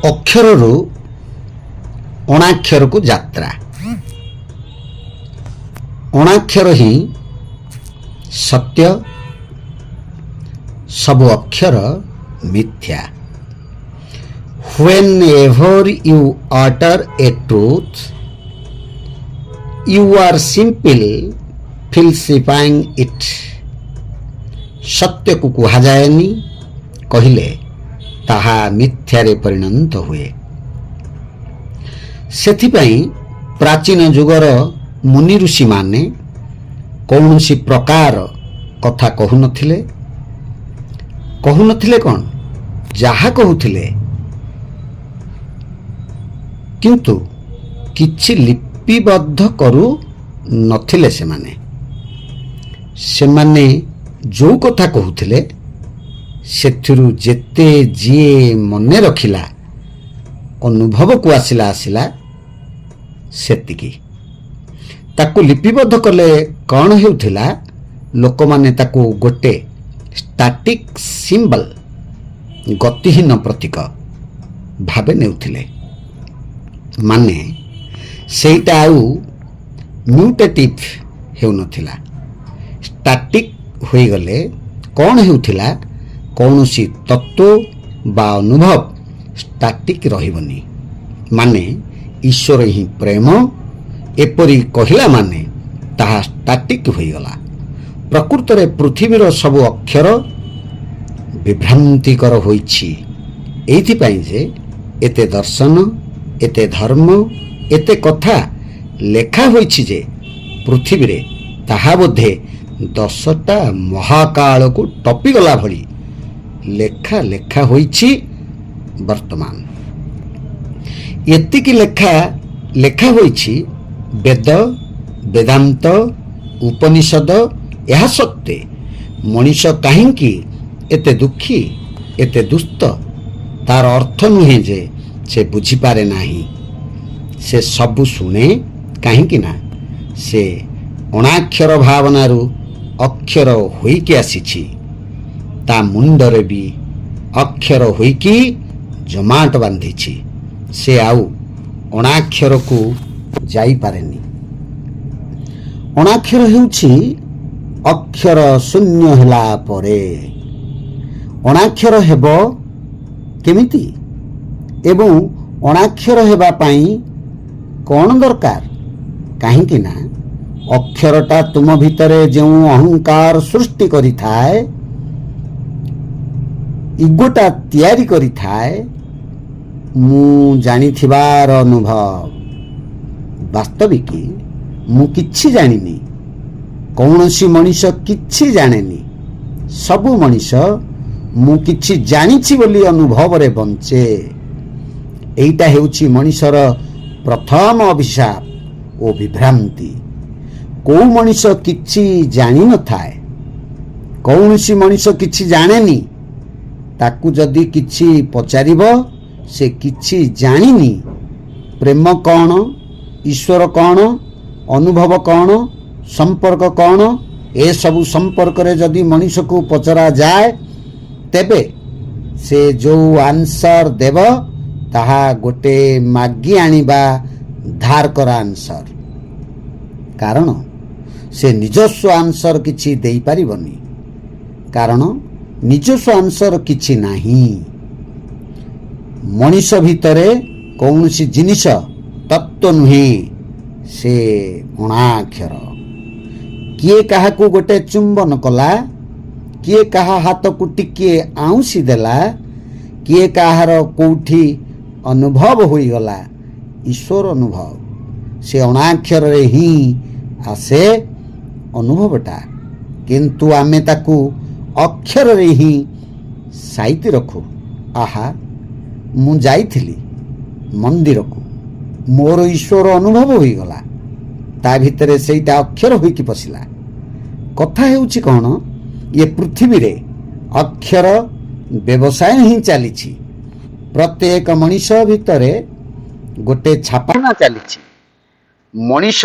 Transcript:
ଅକ୍ଷରରୁ ଅଣାକ୍ଷରକୁ ଯାତ୍ରା। ଅଣାକ୍ଷର ହିଁ ସତ୍ୟ, ସବୁ ଅକ୍ଷର ମିଥ୍ୟା। Whenever you utter a truth, you are simply falsifying it. ସତ୍ୟକୁ କୁହାଯାଏନି, କହିଲେ ତାହା ମିଥ୍ୟାରେ ପରିଣତ ହୁଏ। ସେଥିପାଇଁ ପ୍ରାଚୀନ ଯୁଗର ମୁନି ଋଷିମାନେ କୌଣସି ପ୍ରକାର କଥା କହୁନଥିଲେ କ'ଣ, ଯାହା କହୁଥିଲେ କିନ୍ତୁ କିଛି ଲିପିବଦ୍ଧ କରୁ ନଥିଲେ। ସେମାନେ ଯେଉଁ କଥା କହୁଥିଲେ ସେଥିରୁ ଯେତେ ଯିଏ ମନେ ରଖିଲା, ଅନୁଭବକୁ ଆସିଲା ସେତିକି। ତାକୁ ଲିପିବଦ୍ଧ କଲେ କ'ଣ ହେଉଥିଲା, ଲୋକମାନେ ତାକୁ ଗୋଟେ ଷ୍ଟାଟିକ୍ ସିମ୍ବଲ, ଗତିହୀନ ପ୍ରତୀକ ଭାବେ ନେଉଥିଲେ। ମାନେ ସେଇଟା ଆଉ ମ୍ୟୁଟେଟିଭ ହେଉନଥିଲା। ଷ୍ଟାଟିକ୍ ହୋଇଗଲେ କ'ଣ ହେଉଥିଲା, କୌଣସି ତତ୍ତ୍ୱ ବା ଅନୁଭବ ଷ୍ଟାଟିକ୍ ରହିବନି। ମାନେ ଈଶ୍ୱର ହିଁ ପ୍ରେମ, ଏପରି କହିଲା ମାନେ ତାହା ଷ୍ଟାଟିକ୍ ହୋଇଗଲା। ପ୍ରକୃତରେ ପୃଥିବୀର ସବୁ ଅକ୍ଷର ବିଭ୍ରାନ୍ତିକର ହୋଇଛି। ଏଇଥିପାଇଁ ଯେ ଏତେ ଦର୍ଶନ, ଏତେ ଧର୍ମ, ଏତେ କଥା ଲେଖା ହୋଇଛି ଯେ ପୃଥିବୀରେ ତାହା ବୋଧେ 10ଟା ମହାକାଳକୁ ଟପିଗଲା ଭଳି ଲେଖା ହୋଇଛି। ବର୍ତ୍ତମାନ ଏତିକି ଲେଖା ହୋଇଛି ବେଦ, ବେଦାନ୍ତ, ଉପନିଷଦ। ଏହା ସତ୍ତ୍ୱେ ମଣିଷ କାହିଁକି ଏତେ ଦୁଃଖୀ, ଏତେ ଦୁଷ୍ଟ? ତାର ଅର୍ଥ ନୁହେଁ ଯେ ସେ ବୁଝିପାରେ ନାହିଁ। ସେ ସବୁ ଶୁଣେ, କାହିଁକି ନା ସେ ଅଣାକ୍ଷର ଭାବନାରୁ ଅକ୍ଷର ହୋଇକି ଆସିଛି। ତା ମୁଣ୍ଡରେ ବି ଅକ୍ଷର ହୋଇକି ଜମାଟ ବାନ୍ଧିଛି। ସେ ଆଉ ଅଣାକ୍ଷରକୁ ଯାଇପାରେନି। ଅଣାକ୍ଷର ହେଉଛି ଅକ୍ଷର ଶୂନ୍ୟ ହେଲା ପରେ। ଅଣାକ୍ଷର ହେବ କେମିତି ଏବଂ ଅଣାକ୍ଷର ହେବା ପାଇଁ କ'ଣ ଦରକାର? କାହିଁକି ନା ଅକ୍ଷରଟା ତୁମ ଭିତରେ ଯେଉଁ ଅହଙ୍କାର ସୃଷ୍ଟି କରିଥାଏ, ଇଗୋଟା ତିଆରି କରିଥାଏ, ମୁଁ ଜାଣିଥିବାର ଅନୁଭବ। ବାସ୍ତବିକ ମୁଁ କିଛି ଜାଣିନି। କୌଣସି ମଣିଷ କିଛି ଜାଣେନି। ସବୁ ମଣିଷ ମୁଁ କିଛି ଜାଣିଛି ବୋଲି ଅନୁଭବରେ ବଞ୍ଚେ। ଏଇଟା ହେଉଛି ମଣିଷର ପ୍ରଥମ ଅଭିଶାପ ଓ ବିଭ୍ରାନ୍ତି। କେଉଁ ମଣିଷ କିଛି ଜାଣିନଥାଏ, କୌଣସି ମଣିଷ କିଛି ଜାଣେନି। ତାକୁ ଯଦି କିଛି ପଚାରିବ, ସେ କିଛି ଜାଣିନି। ପ୍ରେମ କ'ଣ, ଈଶ୍ୱର କ'ଣ, ଅନୁଭବ କ'ଣ, ସମ୍ପର୍କ କ'ଣ, ଏସବୁ ସମ୍ପର୍କରେ ଯଦି ମଣିଷକୁ ପଚରାଯାଏ, ତେବେ ସେ ଯେଉଁ ଆନ୍ସର ଦେବ ତାହା ଗୋଟେ ମାଗି ଆଣିବା ଧାର କରା ଆନ୍ସର। କାରଣ ସେ ନିଜସ୍ୱ ଆନ୍ସର କିଛି ଦେଇପାରିବନି। କାରଣ ନିଜସ୍ୱ ଆନ୍ସର କିଛି ନାହିଁ। ମଣିଷ ଭିତରେ କୌଣସି ଜିନିଷ ତତ୍ତ୍ୱ ନୁହେଁ, ସେ ଅଣାକ୍ଷର। କିଏ କାହାକୁ ଗୋଟେ ଚୁମ୍ବନ କଲା, କିଏ କାହା ହାତକୁ ଟିକିଏ ଆଉଁସି ଦେଲା, କିଏ କାହାର କେଉଁଠି ଅନୁଭବ ହୋଇଗଲା, ଈଶ୍ୱର ଅନୁଭବ। ସେ ଅଣାକ୍ଷରରେ ହିଁ ଆସେ ଅନୁଭବଟା। କିନ୍ତୁ ଆମେ ତାକୁ ଅକ୍ଷରରେ ହିଁ ସାଇତି ରଖୁ। ଆହା, ମୁଁ ଯାଇଥିଲି ମନ୍ଦିରକୁ, ମୋର ଈଶ୍ୱର ଅନୁଭବ ହୋଇଗଲା। ତା ଭିତରେ ସେଇଟା ଅକ୍ଷର ହୋଇକି ପଶିଲା। କଥା ହେଉଛି କ'ଣ, ଏ ପୃଥିବୀରେ ଅକ୍ଷର ବ୍ୟବସାୟ ହିଁ ଚାଲିଛି। ପ୍ରତ୍ୟେକ ମଣିଷ ଭିତରେ ଗୋଟେ ଛାପାଖାନା ଚାଲିଛି। ମଣିଷ